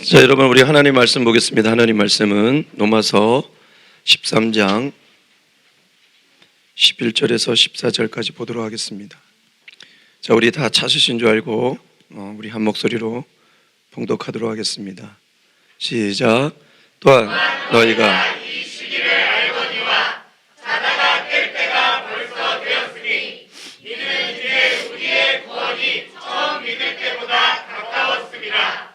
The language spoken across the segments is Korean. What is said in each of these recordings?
자, 여러분, 우리 하나님 말씀 보겠습니다. 하나님 말씀은 로마서 13장 11절에서 14절까지 보도록 하겠습니다. 자, 우리 다 찾으신 줄 알고 우리 한 목소리로 봉독하도록 하겠습니다. 시작. 또한 너희가 이 시기를 알거니와 자다가 깰 때가 벌써 되었으니 이는 이제 우리의 구원이 처음 믿을 때보다 가까웠음이라.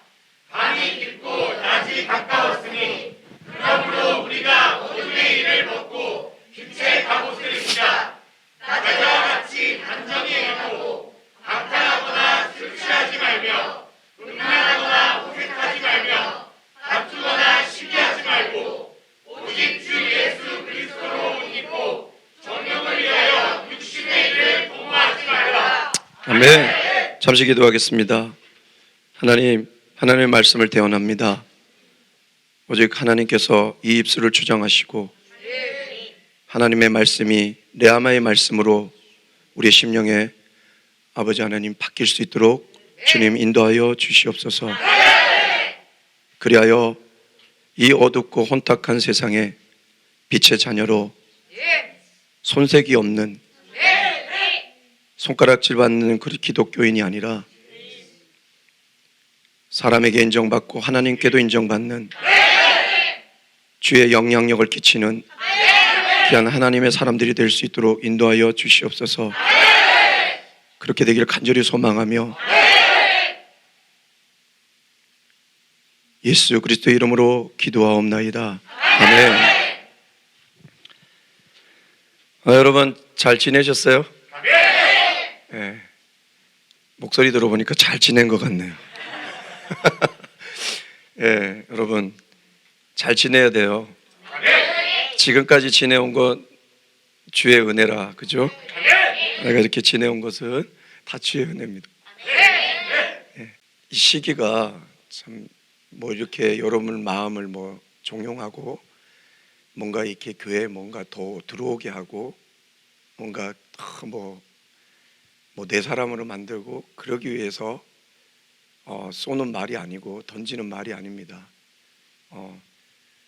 밤이 깊고 낮이 가까웠으니 그러므로 우리가 어둠의 일을 벗고 빛의 갑옷을 입자. 낮에와 같이 단정히 행하고 방탕하거나 술 취하지 말며 음란하거나 호색하지 말며 다투거나 시기하지 말고 오직 주 예수 그리스도로 옷 입고 정령을 위하여 육신의 일을 도모하지 말라. 아멘. 잠시 기도하겠습니다. 하나님의 말씀을 대언합니다. 오직 하나님께서 이 입술을 주장하시고 하나님의 말씀이 레아마의 말씀으로 우리의 심령에 아버지 하나님 바뀔 수 있도록 주님 인도하여 주시옵소서. 그리하여 이 어둡고 혼탁한 세상에 빛의 자녀로 손색이 없는 손가락질 받는 그 기독교인이 아니라 사람에게 인정받고 하나님께도 인정받는 주의 영향력을 끼치는 귀한 하나님의 사람들이 될 수 있도록 인도하여 주시옵소서. 그렇게 되기를 간절히 소망하며 예수 그리스도의 이름으로 기도하옵나이다. 아멘. 여러분 잘 지내셨어요? 네. 목소리 들어보니까 잘 지낸 것 같네요. 예, 여러분 잘 지내야 돼요. 지금까지 지내온 건 주의 은혜라, 그죠? 내가 이렇게 지내온 것은 다 주의 은혜입니다. 예, 이 시기가 참 뭐 이렇게 여러분 마음을 뭐 종용하고 뭔가 이렇게 교회에 뭔가 더 들어오게 하고 뭔가 내 사람으로 만들고 그러기 위해서 쏘는 말이 아니고 던지는 말이 아닙니다.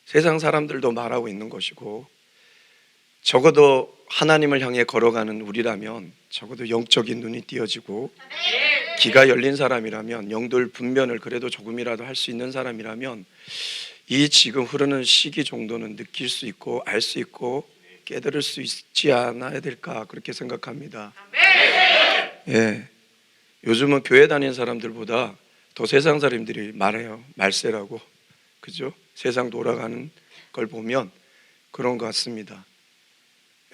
세상 사람들도 말하고 있는 것이고 적어도 하나님을 향해 걸어가는 우리라면 적어도 영적인 눈이 띄어지고 귀가 열린 사람이라면 영들 분별을 그래도 조금이라도 할 수 있는 사람이라면 이 지금 흐르는 시기 정도는 느낄 수 있고 알 수 있고 깨달을 수 있지 않아야 될까 그렇게 생각합니다. 예, 요즘은 교회 다니는 사람들보다 더 세상 사람들이 말해요. 말세라고. 그죠? 세상 돌아가는 걸 보면 그런 것 같습니다.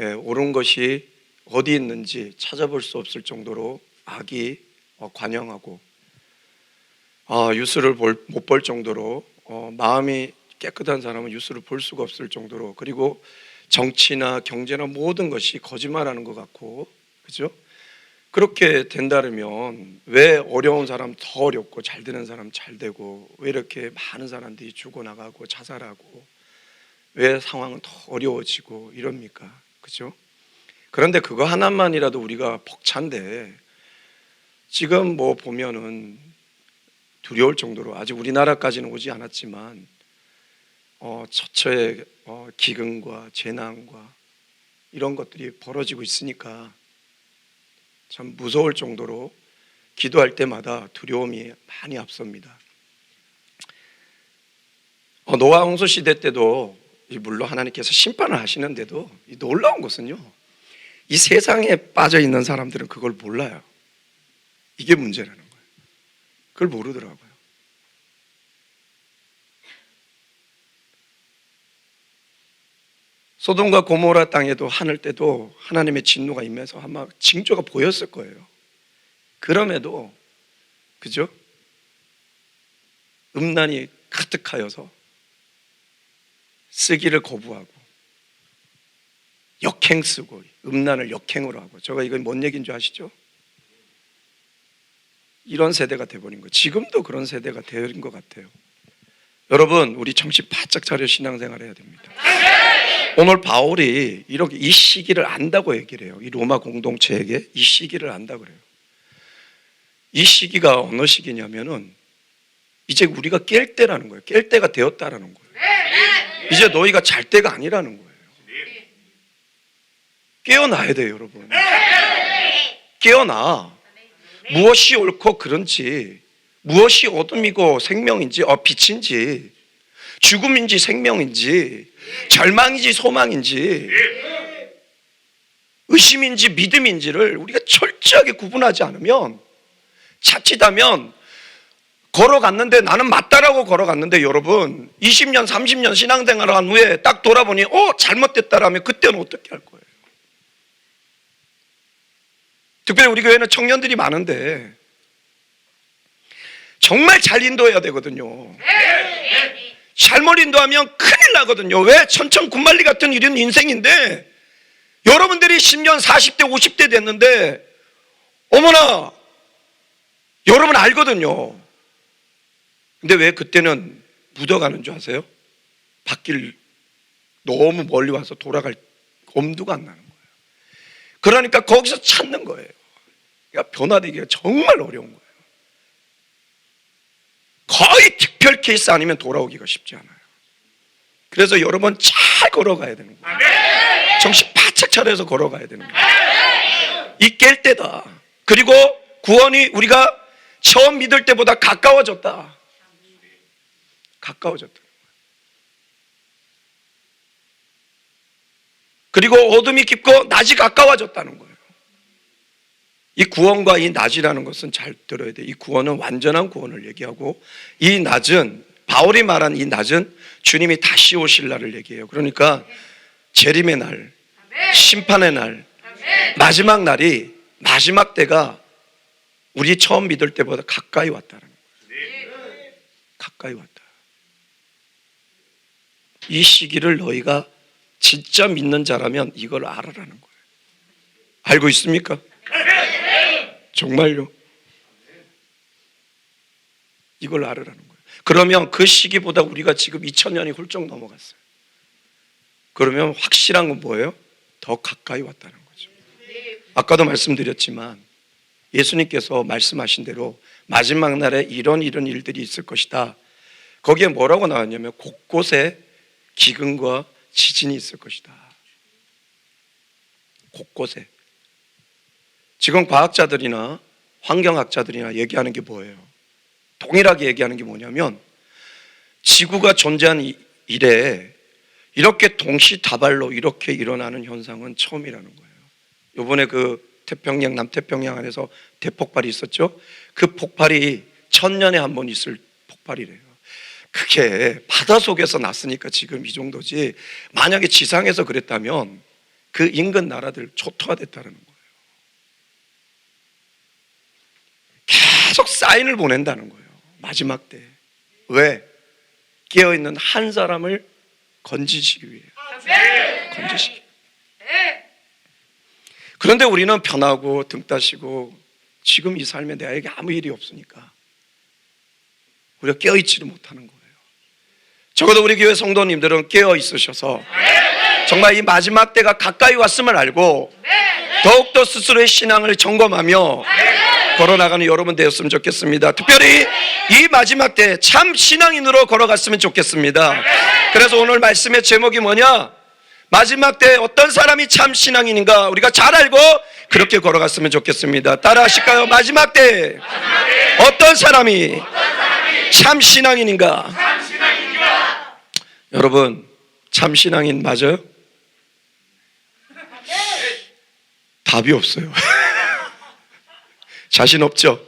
예, 옳은 것이 어디 있는지 찾아볼 수 없을 정도로 악이 관영하고 뉴스를 못 볼 정도로 마음이 깨끗한 사람은 뉴스를 볼 수가 없을 정도로, 그리고 정치나 경제나 모든 것이 거짓말하는 것 같고, 그죠? 그렇게 된다면 왜 어려운 사람 더 어렵고 잘 되는 사람 잘 되고 왜 이렇게 많은 사람들이 죽어나가고 자살하고 왜 상황은 더 어려워지고 이럽니까? 그죠? 그런데 그거 하나만이라도 우리가 벅찬데 지금 뭐 보면은 두려울 정도로 아직 우리나라까지는 오지 않았지만 처처의 기근과 재난과 이런 것들이 벌어지고 있으니까 참 무서울 정도로 기도할 때마다 두려움이 많이 앞섭니다. 노아 홍수 시대 때도 물론 하나님께서 심판을 하시는데도 놀라운 것은요, 이 세상에 빠져 있는 사람들은 그걸 몰라요. 이게 문제라는 거예요. 그걸 모르더라고요. 소돔과 고모라 땅에도 하늘 때도 하나님의 진노가 임해서 아마 징조가 보였을 거예요. 그럼에도 그죠? 음란이 가득하여서 쓰기를 거부하고 역행 쓰고 음란을 역행으로 하고, 제가 이건 뭔 얘기인 줄 아시죠? 이런 세대가 돼버린 거예요. 지금도 그런 세대가 된 것 같아요. 여러분 우리 정신 바짝 차려 신앙생활 해야 됩니다. 오늘 바울이 이렇게 이 시기를 안다고 얘기를 해요. 이 로마 공동체에게 이 시기를 안다 그래요. 이 시기가 어느 시기냐면은 이제 우리가 깰 때라는 거예요. 깰 때가 되었다라는 거예요. 이제 너희가 잘 때가 아니라는 거예요. 깨어나야 돼요, 여러분. 깨어나. 무엇이 옳고 그른지, 무엇이 어둠이고 생명인지, 빛인지, 죽음인지 생명인지, 절망인지 소망인지, 의심인지 믿음인지를 우리가 철저하게 구분하지 않으면, 자칫하면 걸어갔는데, 나는 맞다라고 걸어갔는데, 여러분 20년 30년 신앙생활을 한 후에 딱 돌아보니 잘못됐다라면 그때는 어떻게 할 거예요? 특별히 우리 교회는 청년들이 많은데 정말 잘 인도해야 되거든요. 잘못 인도하면 큰일 나거든요. 왜? 천천군말리 같은 일은 인생인데, 여러분들이 10년 40대 50대 됐는데 어머나 여러분 알거든요. 근데 왜 그때는 묻어가는 줄 아세요? 밖을 너무 멀리 와서 돌아갈 엄두가 안 나는 거예요. 그러니까 거기서 찾는 거예요. 그러니까 변화되기가 정말 어려운 거예요. 거의 특별 케이스 아니면 돌아오기가 쉽지 않아요. 그래서 여러분 잘 걸어가야 되는 거예요. 정신 바짝 차려서 걸어가야 되는 거예요. 이 깰 때다. 그리고 구원이 우리가 처음 믿을 때보다 가까워졌다. 가까워졌다. 그리고 어둠이 깊고 낮이 가까워졌다는 거예요. 이 구원과 이 낮이라는 것은 잘 들어야 돼요. 이 구원은 완전한 구원을 얘기하고, 이 낮은, 바울이 말한 이 낮은 주님이 다시 오실 날을 얘기해요. 그러니까 재림의 날, 심판의 날, 마지막 날이, 마지막 때가 우리 처음 믿을 때보다 가까이 왔다는 거예요. 가까이 왔다. 이 시기를 너희가 진짜 믿는 자라면 이걸 알아라는 거예요. 알고 있습니까? 정말요? 이걸 알아라는 거예요. 그러면 그 시기보다 우리가 지금 2000년이 훌쩍 넘어갔어요. 그러면 확실한 건 뭐예요? 더 가까이 왔다는 거죠. 아까도 말씀드렸지만 예수님께서 말씀하신 대로 마지막 날에 이런 일들이 있을 것이다. 거기에 뭐라고 나왔냐면 곳곳에 기근과 지진이 있을 것이다. 곳곳에. 지금 과학자들이나 환경학자들이나 얘기하는 게 뭐예요? 동일하게 얘기하는 게 뭐냐면, 지구가 존재한 이래 이렇게 동시다발로 이렇게 일어나는 현상은 처음이라는 거예요. 이번에 그 태평양, 남태평양 안에서 대폭발이 있었죠. 그 폭발이 1000년에 한 번 있을 폭발이래요. 그게 바다 속에서 났으니까 지금 이 정도지, 만약에 지상에서 그랬다면 그 인근 나라들 초토화됐다는 거예요. 계속 사인을 보낸다는 거예요. 마지막 때. 왜? 깨어있는 한 사람을 건지시기 위해. 건지시기. 그런데 우리는 편하고 등 따시고 지금 이 삶에 내게 아무 일이 없으니까 우리가 깨어있지를 못하는 거예요. 적어도 우리 교회 성도님들은 깨어 있으셔서 정말 이 마지막 때가 가까이 왔음을 알고 더욱더 스스로의 신앙을 점검하며 걸어나가는 여러분 되었으면 좋겠습니다. 특별히 이 마지막 때 참 신앙인으로 걸어갔으면 좋겠습니다. 그래서 오늘 말씀의 제목이 뭐냐? 마지막 때 어떤 사람이 참 신앙인인가 우리가 잘 알고 그렇게 걸어갔으면 좋겠습니다. 따라 하실까요? 마지막 때 어떤 사람이 참 신앙인인가? 여러분, 참 신앙인 맞아요? 답이 없어요. 자신 없죠?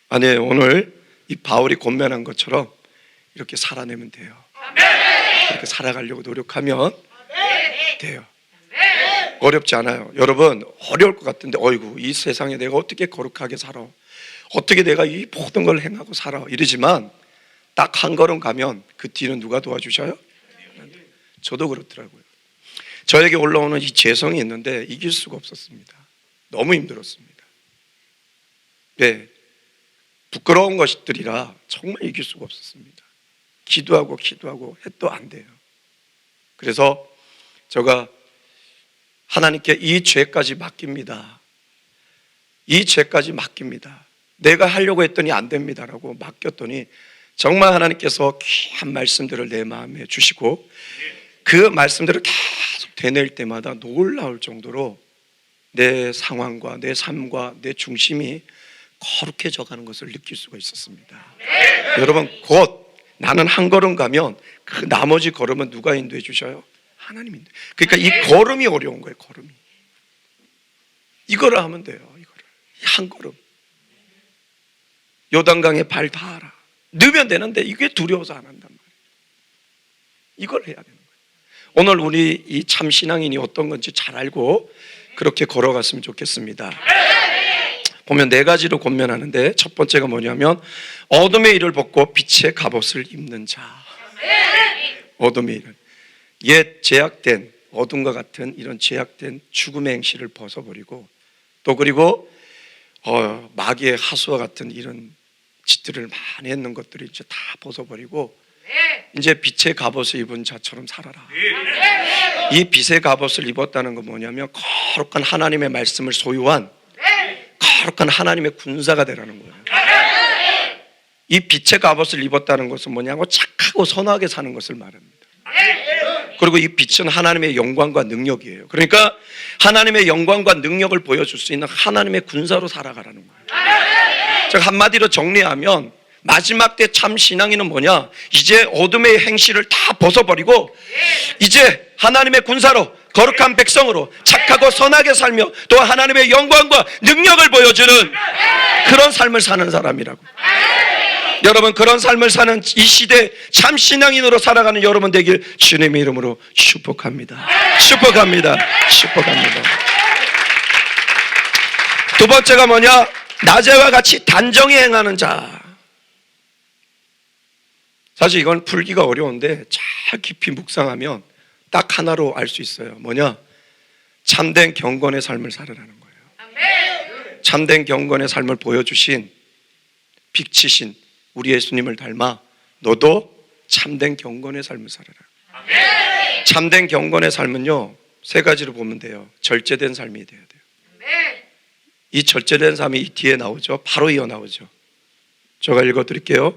아니에요. 오늘 이 바울이 권면한 것처럼 이렇게 살아내면 돼요. 이렇게 살아가려고 노력하면 돼요. 어렵지 않아요. 여러분, 어려울 것 같은데 어이구 이 세상에 내가 어떻게 거룩하게 살아, 어떻게 내가 이 모든 걸 행하고 살아, 이러지만 딱 한 걸음 가면 그 뒤는 누가 도와주셔요? 저도 그렇더라고요. 저에게 올라오는 이 죄성이 있는데 이길 수가 없었습니다. 너무 힘들었습니다. 네, 부끄러운 것들이라 정말 이길 수가 없었습니다. 기도하고 해도 안 돼요. 그래서 제가 하나님께 이 죄까지 맡깁니다. 이 죄까지 맡깁니다. 내가 하려고 했더니 안 됩니다라고 맡겼더니 정말 하나님께서 귀한 말씀들을 내 마음에 주시고 그 말씀들을 계속 되뇌일 때마다 놀라울 정도로 내 상황과 내 삶과 내 중심이 거룩해져 가는 것을 느낄 수가 있었습니다. 여러분, 곧 나는 한 걸음 가면 그 나머지 걸음은 누가 인도해 주셔요? 하나님이 인도해. 그러니까 이 걸음이 어려운 거예요. 걸음이. 이거를 하면 돼요. 이거를 한 걸음. 요단강에 발 닿아라. 넣으면 되는데 이게 두려워서 안 한단 말이에요. 이걸 해야 되는 거예요. 오늘 우리 이 참 신앙인이 어떤 건지 잘 알고 그렇게 걸어갔으면 좋겠습니다. 보면 네 가지로 권면하는데 첫 번째가 뭐냐면 어둠의 일을 벗고 빛의 갑옷을 입는 자. 어둠의 일을. 옛 제약된 어둠과 같은 이런 제약된 죽음의 행실을 벗어버리고 또 그리고 마귀의 하수와 같은 이런 짓들을 많이 했는 것들을 이제 다 벗어버리고 이제 빛의 갑옷을 입은 자처럼 살아라. 이 빛의 갑옷을 입었다는 건 뭐냐면 거룩한 하나님의 말씀을 소유한 거룩한 하나님의 군사가 되라는 거예요. 이 빛의 갑옷을 입었다는 것은 뭐냐고 착하고 선하게 사는 것을 말합니다. 그리고 이 빛은 하나님의 영광과 능력이에요. 그러니까 하나님의 영광과 능력을 보여줄 수 있는 하나님의 군사로 살아가라는 거예요. 즉 한마디로 정리하면 마지막 때 참 신앙인은 뭐냐? 이제 어둠의 행실을 다 벗어버리고 이제 하나님의 군사로 거룩한 백성으로 착하고 선하게 살며 또 하나님의 영광과 능력을 보여주는 그런 삶을 사는 사람이라고. 여러분, 그런 삶을 사는 이 시대 참 신앙인으로 살아가는 여러분 되길 주님의 이름으로 축복합니다. 축복합니다. 축복합니다. 두 번째가 뭐냐? 낮에와 같이 단정히 행하는 자. 사실 이건 풀기가 어려운데 잘 깊이 묵상하면 딱 하나로 알 수 있어요. 뭐냐? 참된 경건의 삶을 살아라는 거예요. 참된 경건의 삶을 보여주신 빛이신 우리 예수님을 닮아 너도 참된 경건의 삶을 살아라. 참된 경건의 삶은요, 세 가지로 보면 돼요. 절제된 삶이 돼야 돼요. 이 절제된 삶이 이 뒤에 나오죠. 바로 이어 나오죠. 제가 읽어드릴게요.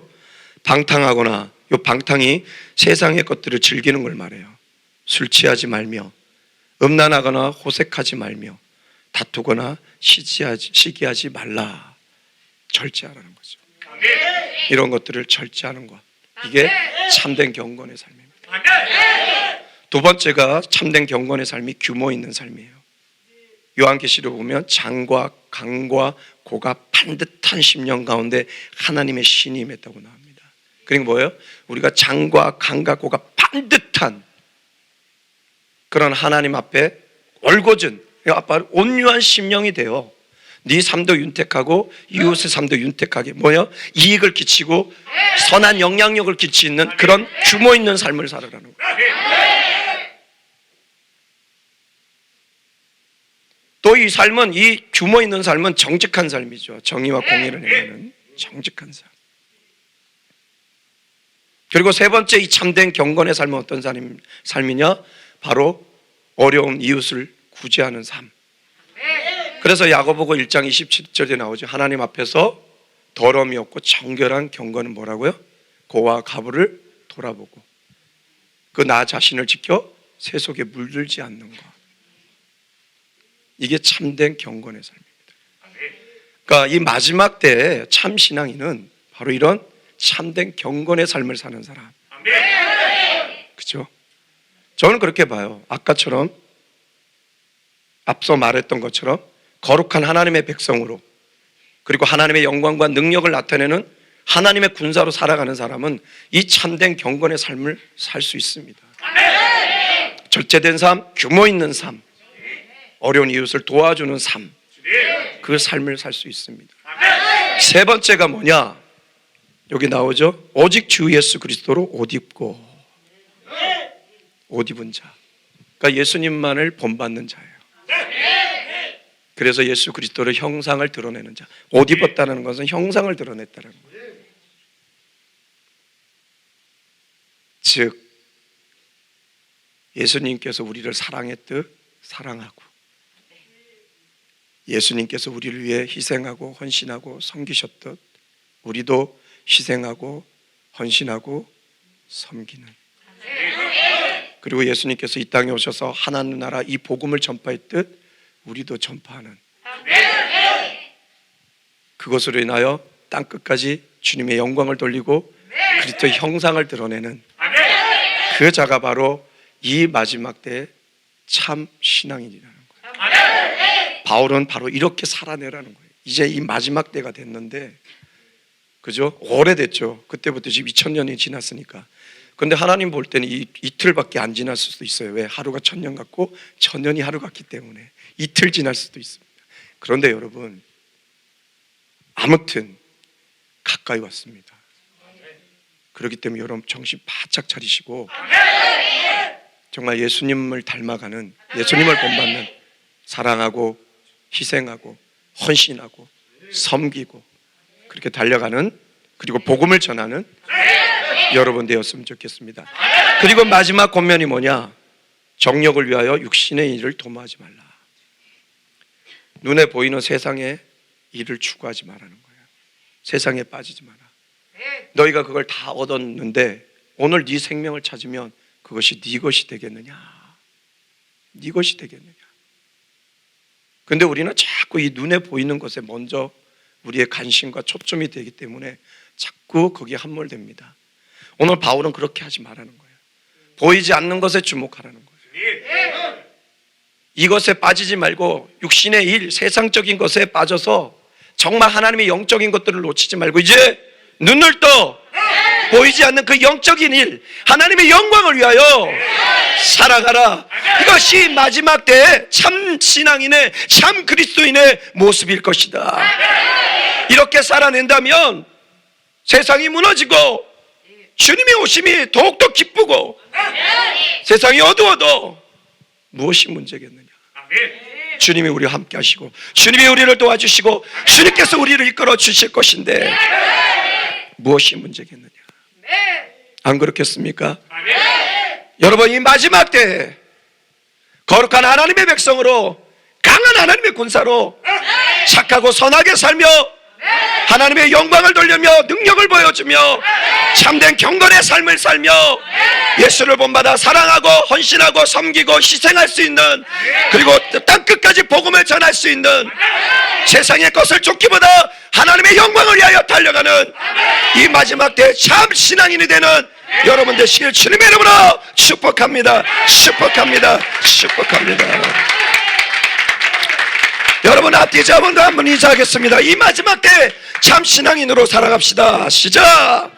방탕하거나, 이 방탕이 세상의 것들을 즐기는 걸 말해요. 술 취하지 말며, 음란하거나 호색하지 말며, 다투거나 시기하지 말라. 절제하라는 거죠. 이런 것들을 절제하는 것, 이게 참된 경건의 삶입니다. 두 번째가 참된 경건의 삶이 규모 있는 삶이에요. 요한계시록 보면 장과 강과 고가 반듯한 심령 가운데 하나님의 신이 임했다고 나옵니다. 그러니까 뭐예요? 우리가 장과 강과 고가 반듯한 그런 하나님 앞에 올곧은 온유한 심령이 되어 네 삶도 윤택하고 이웃의 삶도 윤택하게 뭐냐? 이익을 끼치고 선한 영향력을 끼치는 그런 규모 있는 삶을 살아라는 거예요. 또 이 삶은, 이 규모 있는 삶은 정직한 삶이죠. 정의와 공의를 행하는 정직한 삶. 그리고 세 번째 이 참된 경건의 삶은 어떤 삶이냐? 바로 어려운 이웃을 구제하는 삶. 그래서 야고보서 1장 27절에 나오죠. 하나님 앞에서 더러움이 없고 정결한 경건은 뭐라고요? 고와 가부를 돌아보고 그 나 자신을 지켜 새 속에 물들지 않는 것. 이게 참된 경건의 삶입니다. 그러니까 이 마지막 때에 참 신앙인은 바로 이런 참된 경건의 삶을 사는 사람. 그렇죠? 저는 그렇게 봐요. 아까처럼 앞서 말했던 것처럼 거룩한 하나님의 백성으로 그리고 하나님의 영광과 능력을 나타내는 하나님의 군사로 살아가는 사람은 이 참된 경건의 삶을 살 수 있습니다. 절제된 삶, 규모 있는 삶, 어려운 이웃을 도와주는 삶, 그 삶을 살 수 있습니다. 세 번째가 뭐냐? 여기 나오죠. 오직 주 예수 그리스도로 옷 입고, 옷 입은 자. 그러니까 예수님만을 본받는 자예요. 그래서 예수 그리스도의 형상을 드러내는 자. 옷 입었다는 것은 형상을 드러냈다는 거예요. 즉 예수님께서 우리를 사랑했듯 사랑하고 예수님께서 우리를 위해 희생하고 헌신하고 섬기셨듯 우리도 희생하고 헌신하고 섬기는, 그리고 예수님께서 이 땅에 오셔서 하나님 나라 이 복음을 전파했듯 우리도 전파하는, 그것으로 인하여 땅끝까지 주님의 영광을 돌리고 그리스도의 형상을 드러내는 그 자가 바로 이 마지막 때의 참 신앙인이라는 거예요. 바울은 바로 이렇게 살아내라는 거예요. 이제 이 마지막 때가 됐는데, 그죠? 오래됐죠. 그때부터 지금 2000년이 지났으니까. 근데 하나님 볼 때는 이틀밖에 안 지났을 수도 있어요. 왜? 하루가 1000년 같고 1000년이 하루 같기 때문에 이틀 지날 수도 있습니다. 그런데 여러분, 아무튼 가까이 왔습니다. 그렇기 때문에 여러분 정신 바짝 차리시고 정말 예수님을 닮아가는, 예수님을 본받는, 사랑하고 희생하고 헌신하고 섬기고 그렇게 달려가는, 그리고 복음을 전하는 여러분 되었으면 좋겠습니다. 그리고 마지막 권면이 뭐냐? 정력을 위하여 육신의 일을 도모하지 말라. 눈에 보이는 세상의 일을 추구하지 말라는 거예요. 세상에 빠지지 마라. 너희가 그걸 다 얻었는데 오늘 네 생명을 찾으면 그것이 네 것이 되겠느냐? 네 것이 되겠느냐? 근데 우리는 자꾸 이 눈에 보이는 것에 먼저 우리의 관심과 초점이 되기 때문에 자꾸 거기에 함몰됩니다. 오늘 바울은 그렇게 하지 말라는 거예요. 보이지 않는 것에 주목하라는 거예요. 이것에 빠지지 말고 육신의 일, 세상적인 것에 빠져서 정말 하나님의 영적인 것들을 놓치지 말고 이제 눈을 떠 보이지 않는 그 영적인 일, 하나님의 영광을 위하여 살아가라. 이것이 마지막 때의 참 신앙인의, 참 그리스도인의 모습일 것이다. 이렇게 살아낸다면 세상이 무너지고 주님의 오심이 더욱더 기쁘고 세상이 어두워도 무엇이 문제겠느냐? 주님이 우리와 함께 하시고 주님이 우리를 도와주시고 주님께서 우리를 이끌어 주실 것인데 무엇이 문제겠느냐? 안 그렇겠습니까? 여러분, 이 마지막 때에 거룩한 하나님의 백성으로, 강한 하나님의 군사로 착하고 선하게 살며 하나님의 영광을 돌리며 능력을 보여주며 참된 경건의 삶을 살며 예수를 본받아 사랑하고 헌신하고 섬기고 희생할 수 있는, 그리고 땅끝까지 복음을 전할 수 있는, 세상의 것을 쫓기보다 하나님의 영광을 위하여 달려가는 이 마지막 때 참 신앙인이 되는 여러분 되시길 주님의 이름으로 축복합니다. 축복합니다. 축복합니다. 여러분 앞뒤 잡은 한번 인사하겠습니다. 이 마지막 때 참 신앙인으로 살아갑시다. 시작.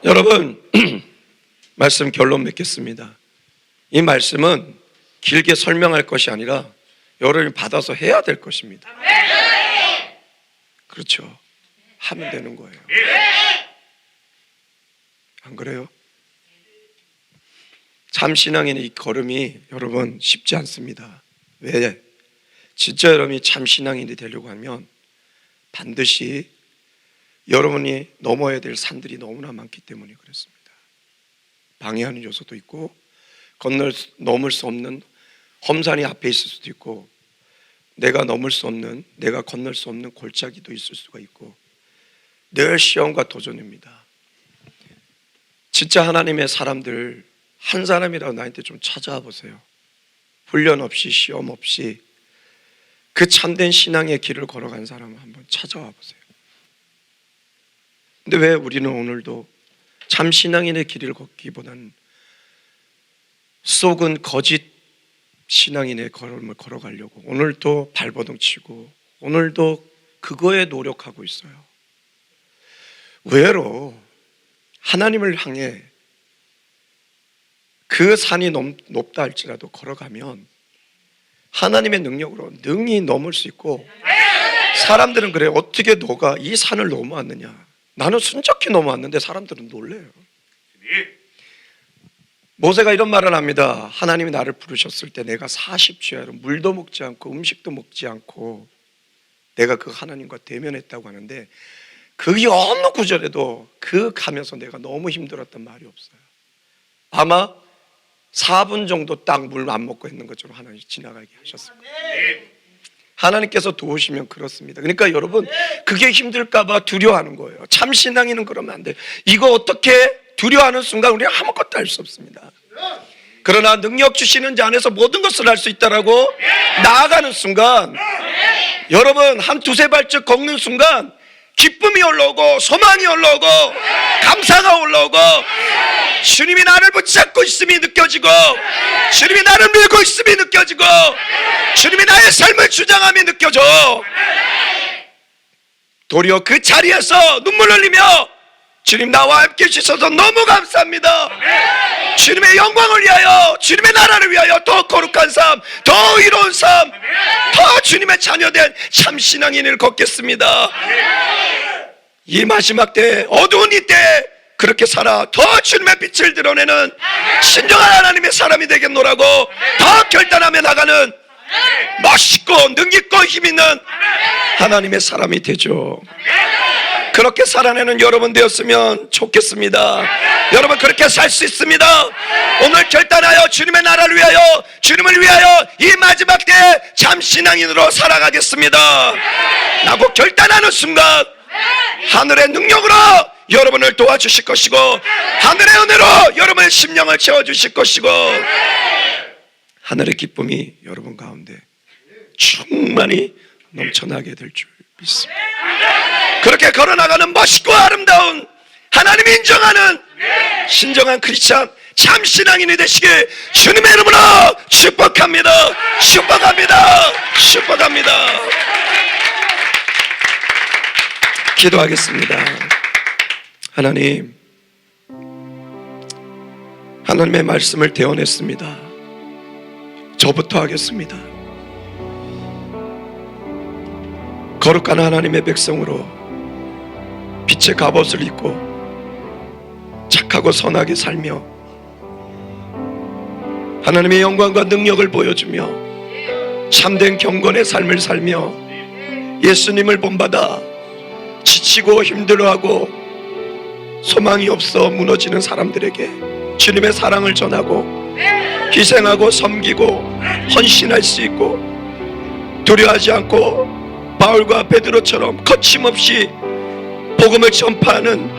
여러분, 말씀 결론 맺겠습니다. 이 말씀은 길게 설명할 것이 아니라 여러분이 받아서 해야 될 것입니다. 그렇죠. 하면 되는 거예요. 안 그래요? 참 신앙인의 이 걸음이 여러분 쉽지 않습니다. 왜? 진짜 여러분이 참 신앙인이 되려고 하면 반드시 여러분이 넘어야 될 산들이 너무나 많기 때문에 그렇습니다. 방해하는 요소도 있고 넘을 수 없는 험산이 앞에 있을 수도 있고 내가 넘을 수 없는, 내가 건널 수 없는 골짜기도 있을 수가 있고 늘 시험과 도전입니다. 진짜 하나님의 사람들 한 사람이라도 나한테 좀 찾아와 보세요. 훈련 없이 시험 없이 그 참된 신앙의 길을 걸어간 사람을 한번 찾아와 보세요. 근데 왜 우리는 오늘도 참 신앙인의 길을 걷기보다는 속은 거짓 신앙인의 걸음을 걸어가려고 오늘도 발버둥 치고 오늘도 그거에 노력하고 있어요. 의외로 하나님을 향해 그 산이 높다 할지라도 걸어가면 하나님의 능력으로 능히 넘을 수 있고, 사람들은 그래요. 어떻게 너가 이 산을 넘어왔느냐? 나는 순적히 넘어왔는데 사람들은 놀래요. 모세가 이런 말을 합니다. 하나님이 나를 부르셨을 때 내가 40주야로 물도 먹지 않고 음식도 먹지 않고 내가 그 하나님과 대면했다고 하는데 그게 어느 구절에도 그 가면서 내가 너무 힘들었던 말이 없어요. 아마 4분 정도 딱 물 안 먹고 있는 것처럼 하나님 지나가게 하셨을 거예요. 하나님께서 도우시면 그렇습니다. 그러니까 여러분, 그게 힘들까 봐 두려워하는 거예요. 참 신앙인은 그러면 안 돼요. 이거 어떻게 두려워하는 순간 우리는 아무것도 할 수 없습니다. 그러나 능력 주시는 자 안에서 모든 것을 할 수 있다라고 나아가는 순간, 여러분 한 두세 발짝 걷는 순간 기쁨이 올라오고 소망이 올라오고 감사가 올라오고 주님이 나를 붙잡고 있음이 느껴지고 주님이 나를 밀고 있음이 느껴지고 주님이 나의 삶을 주장함이 느껴져. 도리어 그 자리에서 눈물 흘리며 주님 나와 함께 해주셔서 너무 감사합니다. 주님의 영광을 위하여, 주님의 나라를 위하여 더 거룩한 삶, 더 의로운 삶, 더 주님의 자녀된 참 신앙인을 걷겠습니다. 이 마지막 때, 어두운 이때 그렇게 살아 더 주님의 빛을 드러내는 신정한 하나님의 사람이 되겠노라고 더 결단하며 나가는 멋있고 능있고 힘있는 하나님의 사람이 되죠. 그렇게 살아내는 여러분 되었으면 좋겠습니다. 여러분 그렇게 살 수 있습니다. 오늘 결단하여 주님의 나라를 위하여, 주님을 위하여 이 마지막 때 참 신앙인으로 살아가겠습니다 라고 결단하는 순간 하늘의 능력으로 여러분을 도와주실 것이고 하늘의 은혜로 여러분의 심령을 채워주실 것이고 하늘의 기쁨이 여러분 가운데 충만히 넘쳐나게 될 줄 믿습니다. 그렇게 걸어나가는 멋있고 아름다운 하나님이 인정하는 신정한 크리스찬 참 신앙인이 되시길 주님의 이름으로 축복합니다. 축복합니다. 축복합니다. 기도하겠습니다. 하나님, 하나님의 말씀을 대언했습니다. 저부터 하겠습니다. 거룩한 하나님의 백성으로 빛의 갑옷을 입고 착하고 선하게 살며 하나님의 영광과 능력을 보여주며 참된 경건의 삶을 살며 예수님을 본받아 지치고 힘들어하고 소망이 없어 무너지는 사람들에게 주님의 사랑을 전하고 희생하고 섬기고 헌신할 수 있고 두려워하지 않고 바울과 베드로처럼 거침없이 복음을 전파하는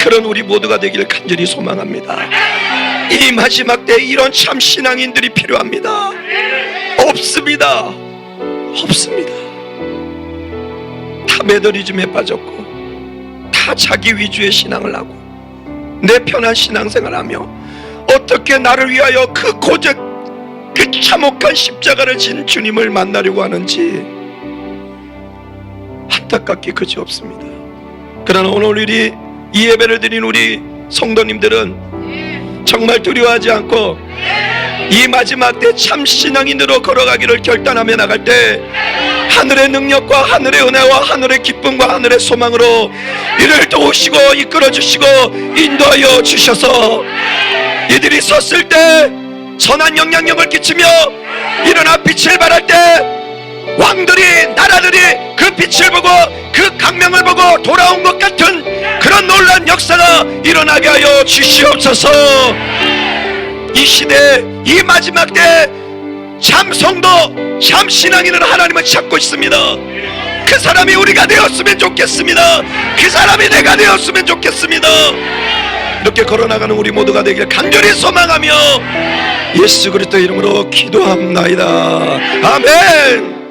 그런 우리 모두가 되기를 간절히 소망합니다. 이 마지막 때 이런 참 신앙인들이 필요합니다. 없습니다. 없습니다. 다 매너리즘에 빠졌고 다 자기 위주의 신앙을 하고 내 편한 신앙생활을 하며 어떻게 나를 위하여 그 고적 그 참혹한 십자가를 진 주님을 만나려고 하는지 안타깝게 그지없습니다. 그러나 오늘 우리 이 예배를 드린 우리 성도님들은 정말 두려워하지 않고 이 마지막 때 참 신앙인으로 걸어가기를 결단하며 나갈 때 하늘의 능력과 하늘의 은혜와 하늘의 기쁨과 하늘의 소망으로 이를 도우시고 이끌어주시고 인도하여 주셔서 이들이 섰을 때 선한 영향력을 끼치며 일어나 빛을 발할 때 왕들이 나라들이 그 빛을 보고 그 강명을 보고 돌아온 것 같은 그런 놀라운 역사가 일어나게 하여 주시옵소서. 이 시대 이 마지막 때 참 성도 참 신앙인은 하나님을 찾고 있습니다. 그 사람이 우리가 되었으면 좋겠습니다. 그 사람이 내가 되었으면 좋겠습니다. 이렇게 걸어나가는 우리 모두가 되길 간절히 소망하며 예수 그리스도의 이름으로 기도합나이다. 아멘.